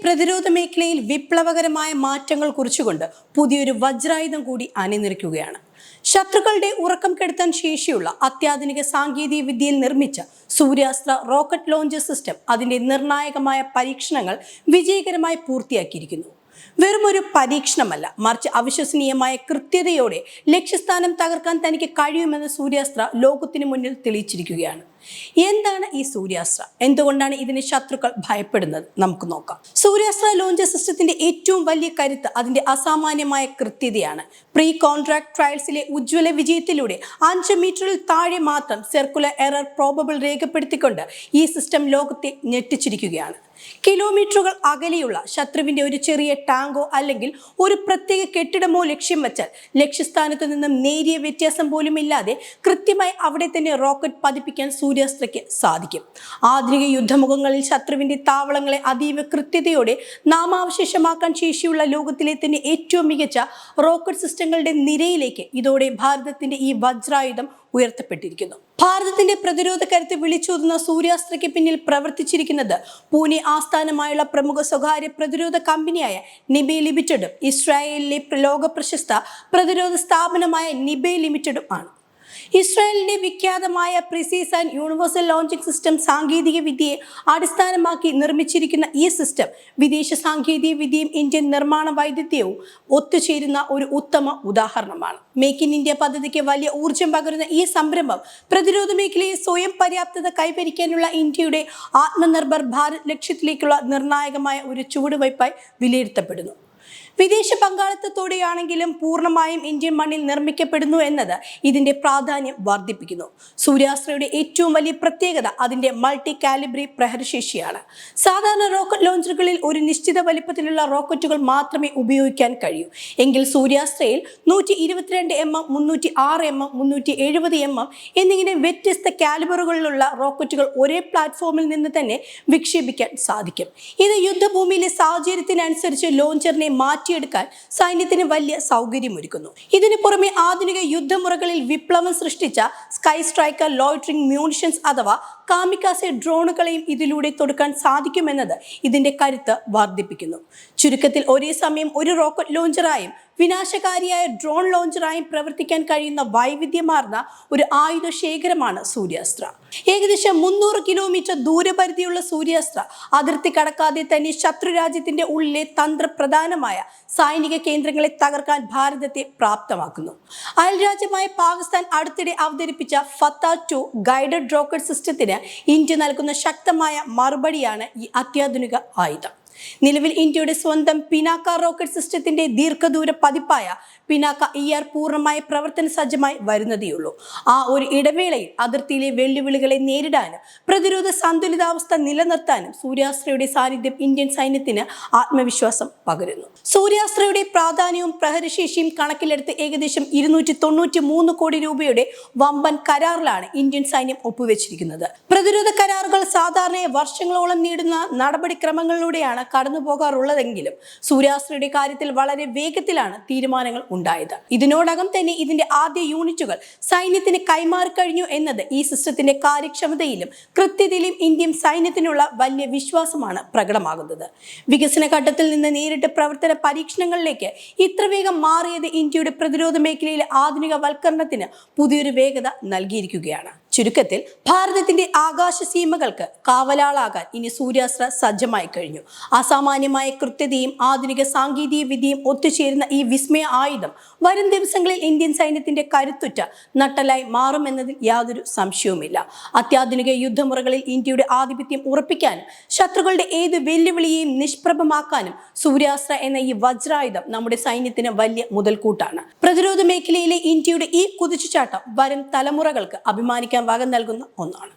പ്രതിരോധ മേഖലയിൽ വിപ്ലവകരമായ മാറ്റങ്ങൾ കുറിച്ചുകൊണ്ട് പുതിയൊരു വജ്രായുധം കൂടി അണിനിരക്കുകയാണ്. ശത്രുക്കളുടെ ഉറക്കം കെടുത്താൻ ശേഷിയുള്ള അത്യാധുനിക സാങ്കേതിക വിദ്യയിൽ നിർമ്മിച്ച സൂര്യാസ്ത്ര റോക്കറ്റ് ലോഞ്ചർ സിസ്റ്റം അതിന്റെ നിർണായകമായ പരീക്ഷണങ്ങൾ വിജയകരമായി പൂർത്തിയാക്കിയിരിക്കുന്നു. വെറുമൊരു പരീക്ഷണമല്ല, മറിച്ച് അവിശ്വസനീയമായ കൃത്യതയോടെ ലക്ഷ്യസ്ഥാനം തകർക്കാൻ തനിക്ക് കഴിയുമെന്ന് സൂര്യാസ്ത്ര ലോകത്തിന് മുന്നിൽ തെളിയിച്ചിരിക്കുകയാണ്. എന്താണ് ഈ സൂര്യാസ്ത്ര? എന്തുകൊണ്ടാണ് ഇതിനെ ശത്രുക്കൾ ഭയപ്പെടുന്നത്? നമുക്ക് നോക്കാം. സൂര്യാസ്ത്ര ലോഞ്ചർ സിസ്റ്റത്തിന്റെ ഏറ്റവും വലിയ കരുത്ത് അതിന്റെ അസാമാന്യമായ കൃത്യതയാണ്. പ്രീ കോൺട്രാക്ട് ട്രയൽസിലെ ഉജ്ജ്വല വിജയത്തിലൂടെ 5 മീറ്ററിൽ താഴെ മാത്രം സർക്കുലർ എറർ പ്രോബബിൾ രേഖപ്പെടുത്തിക്കൊണ്ട് ഈ സിസ്റ്റം ലോകത്തെ ഞെട്ടിച്ചിരിക്കുകയാണ്. കിലോമീറ്ററുകൾ അകലെയുള്ള ശത്രുവിന്റെ ഒരു ചെറിയ ടാങ്കോ അല്ലെങ്കിൽ ഒരു പ്രത്യേക കെട്ടിടമോ ലക്ഷ്യം വെച്ചാൽ ലക്ഷ്യസ്ഥാനത്ത് നിന്നും നേരിയ വ്യത്യാസം പോലും ഇല്ലാതെ കൃത്യമായി അവിടെ തന്നെ റോക്കറ്റ് പതിപ്പിക്കാൻ സൂര്യാസ്ത്രയ്ക്ക് സാധിക്കും. ആധുനിക യുദ്ധമുഖങ്ങളിൽ ശത്രുവിന്റെ താവളങ്ങളെ അതീവ കൃത്യതയോടെ നാമാവശേഷമാക്കാൻ ശേഷിയുള്ള ലോകത്തിലെ തന്നെ ഏറ്റവും മികച്ച റോക്കറ്റ് സിസ്റ്റങ്ങളുടെ നിരയിലേക്ക് ഇതോടെ ഭാരതത്തിന്റെ ഈ വജ്രായുധം ഉയർത്തപ്പെട്ടിരിക്കുന്നു. ഭാരതത്തിന്റെ പ്രതിരോധ കരുത്ത് വിളിച്ചോതുന്ന സൂര്യാസ്ത്രയ്ക്ക് പിന്നിൽ പ്രവർത്തിച്ചിരിക്കുന്നത് പൂനെ ആസ്ഥാനമായുള്ള പ്രമുഖ സ്വകാര്യ പ്രതിരോധ കമ്പനിയായ നിബേ ലിമിറ്റഡും ഇസ്രായേലിലെ ലോക പ്രശസ്ത പ്രതിരോധ സ്ഥാപനമായ നിബേ ലിമിറ്റഡും ആണ്. ഇസ്രായേലിന്റെ വിഖ്യാതമായ precis and universal launching system സാങ്കേതിക വിദ്യയെ അടിസ്ഥാനമാക്കി നിർമ്മിച്ചിരിക്കുന്ന ഈ സിസ്റ്റം വിദേശ സാങ്കേതിക വിദ്യയും ഇന്ത്യൻ നിർമ്മാണ വൈദഗ്ധ്യവും ഒത്തുചേരുന്ന ഒരു ഉത്തമ ഉദാഹരണമാണ്. മേക്ക് ഇൻ ഇന്ത്യ പദ്ധതിക്ക് വലിയ ഊർജം പകരുന്ന ഈ സംരംഭം പ്രതിരോധ മേഖലയിൽ സ്വയം പര്യാപ്തത കൈവരിക്കാനുള്ള ഇന്ത്യയുടെ ആത്മനിർഭർ ഭാരത് ലക്ഷ്യത്തിലേക്കുള്ള നിർണായകമായ ഒരു ചുവടുവയ്പായി വിലയിരുത്തപ്പെടുന്നു. വിദേശ പങ്കാളിത്തത്തോടെയാണെങ്കിലും പൂർണ്ണമായും ഇന്ത്യൻ മണ്ണിൽ നിർമ്മിക്കപ്പെടുന്നു എന്നത് ഇതിന്റെ പ്രാധാന്യം വർദ്ധിപ്പിക്കുന്നു. സൂര്യാസ്ത്രയുടെ ഏറ്റവും വലിയ പ്രത്യേകത അതിന്റെ മൾട്ടി കാലിബ്രി പ്രഹരശേഷിയാണ്. സാധാരണ റോക്കറ്റ് ലോഞ്ചറുകളിൽ ഒരു നിശ്ചിത വലിപ്പത്തിലുള്ള റോക്കറ്റുകൾ മാത്രമേ ഉപയോഗിക്കാൻ കഴിയൂ. എങ്കിൽ സൂര്യാസ്ത്രയിൽ 122 mm, 306 mm, 370 mm എന്നിങ്ങനെ വ്യത്യസ്ത കാലിബറുകളിലുള്ള റോക്കറ്റുകൾ ഒരേ പ്ലാറ്റ്ഫോമിൽ നിന്ന് തന്നെ വിക്ഷേപിക്കാൻ സാധിക്കും. ഇത് യുദ്ധഭൂമിയിലെ സാഹചര്യത്തിനനുസരിച്ച് ലോഞ്ചറിനെ മാറ്റിയെടുക്കാൻ സൈന്യത്തിന് വലിയ സൗകര്യമൊരുക്കുന്നു. ഇതിനു പുറമെ ആധുനിക യുദ്ധമുറകളിൽ വിപ്ലവം സൃഷ്ടിച്ച സ്കൈ സ്ട്രൈക്കർ ലോയിറ്ററിംഗ് മ്യൂണിഷൻസ് അഥവാ കാമിക്കാസെ ഡ്രോണുകളെയും ഇതിലൂടെ തൊടുക്കാൻ സാധിക്കുമെന്നത് ഇതിന്റെ കരുത്ത് വർദ്ധിപ്പിക്കുന്നു. ചുരുക്കത്തിൽ ഒരേ സമയം ഒരു റോക്കറ്റ് ലോഞ്ചറായും വിനാശകാരിയായ ഡ്രോൺ ലോഞ്ചറായും പ്രവർത്തിക്കാൻ കഴിയുന്ന വൈവിധ്യമാർന്ന ഒരു ആയുധ ശേഖരമാണ് സൂര്യാസ്ത്ര. ഏകദേശം 300 കിലോമീറ്റർ ദൂരപരിധിയുള്ള സൂര്യാസ്ത്ര അതിർത്തി കടക്കാതെ തന്നെ ശത്രു രാജ്യത്തിന്റെ ഉള്ളിലെ തന്ത്രപ്രധാനമായ സൈനിക കേന്ദ്രങ്ങളെ തകർക്കാൻ ഭാരതത്തെ പ്രാപ്തമാക്കുന്നു. അയൽരാജ്യമായ പാകിസ്ഥാൻ അടുത്തിടെ അവതരിപ്പിച്ച ഫത്ത-2 ഗൈഡഡ് റോക്കറ്റ് സിസ്റ്റത്തിന് ഇന്ത്യ നൽകുന്ന ശക്തമായ മറുപടിയാണ് ഈ അത്യാധുനിക ആയുധം. നിലവിൽ ഇന്ത്യയുടെ സ്വന്തം പിനാക്ക റോക്കറ്റ് സിസ്റ്റത്തിന്റെ ദീർഘദൂര പതിപ്പായ പിനാക്ക ER പൂർണ്ണമായി പ്രവർത്തന സജ്ജമായി വരുന്നതേയുള്ളൂ. ആ ഒരു ഇടവേളയിൽ അതിർത്തിയിലെ വെല്ലുവിളികളെ നേരിടാനും പ്രതിരോധ സന്തുലിതാവസ്ഥ നിലനിർത്താനും സൂര്യാസ്ത്രയുടെ സാന്നിധ്യം ഇന്ത്യൻ സൈന്യത്തിന് ആത്മവിശ്വാസം പകരുന്നു. സൂര്യാസ്ത്രയുടെ പ്രാധാന്യവും പ്രഹരശേഷിയും കണക്കിലെടുത്ത് ഏകദേശം 293 കോടി രൂപയുടെ വമ്പൻ കരാറിലാണ് ഇന്ത്യൻ സൈന്യം ഒപ്പുവെച്ചിരിക്കുന്നത്. പ്രതിരോധ കരാറുകൾ സാധാരണ വർഷങ്ങളോളം നീടുന്ന നടപടിക്രമങ്ങളിലൂടെയാണ് കടന്നു പോകാറുള്ളതെങ്കിലും സൂര്യാസ്ത്രയുടെ കാര്യത്തിൽ വളരെ വേഗത്തിലാണ് തീരുമാനങ്ങൾ ഉണ്ടായത്. ഇതിനോടകം തന്നെ ഇതിന്റെ ആദ്യ യൂണിറ്റുകൾ സൈന്യത്തിന് കൈമാറിക്കഴിഞ്ഞു എന്നത് ഈ സിസ്റ്റത്തിന്റെ കാര്യക്ഷമതയിലും കൃത്യതയിലും ഇന്ത്യൻ സൈന്യത്തിനുള്ള വലിയ വിശ്വാസമാണ് പ്രകടമാകുന്നത്. വികസന ഘട്ടത്തിൽ നിന്ന് നേരിട്ട് പ്രവർത്തന പരീക്ഷണങ്ങളിലേക്ക് ഇത്ര വേഗം മാറിയത് ഇന്ത്യയുടെ പ്രതിരോധ മേഖലയിലെ ആധുനികവൽക്കരണത്തിന് പുതിയൊരു വേഗത നൽകിയിരിക്കുകയാണ്. ചുരുക്കത്തിൽ ഭാരതത്തിന്റെ ആകാശ സീമകൾക്ക് കാവലാളാകാൻ ഇനി സൂര്യാസ്ത്ര സജ്ജമായി കഴിഞ്ഞു. അസാമാന്യമായ കൃത്യതയും ആധുനിക സാങ്കേതിക വിദ്യയും ഒത്തുചേരുന്ന ഈ വിസ്മയ ആയുധം വരും ദിവസങ്ങളിൽ ഇന്ത്യൻ സൈന്യത്തിന്റെ കരുത്തുറ്റ നട്ടലായി മാറുമെന്നതിൽ യാതൊരു സംശയവുമില്ല. അത്യാധുനിക യുദ്ധമുറകളിൽ ഇന്ത്യയുടെ ആധിപത്യം ഉറപ്പിക്കാനും ശത്രുക്കളുടെ ഏത് വെല്ലുവിളിയെയും നിഷ്പ്രഭമാക്കാനും സൂര്യാസ്ത്ര എന്ന ഈ വജ്രായുധം നമ്മുടെ സൈന്യത്തിന് വലിയ മുതൽക്കൂട്ടാണ്. പ്രതിരോധ മേഖലയിലെ ഇന്ത്യയുടെ ഈ കുതിച്ചുചാട്ടം വരും തലമുറകൾക്ക് അഭിമാനിക്കാൻ വക നൽകുന്ന ഒന്നാണ്.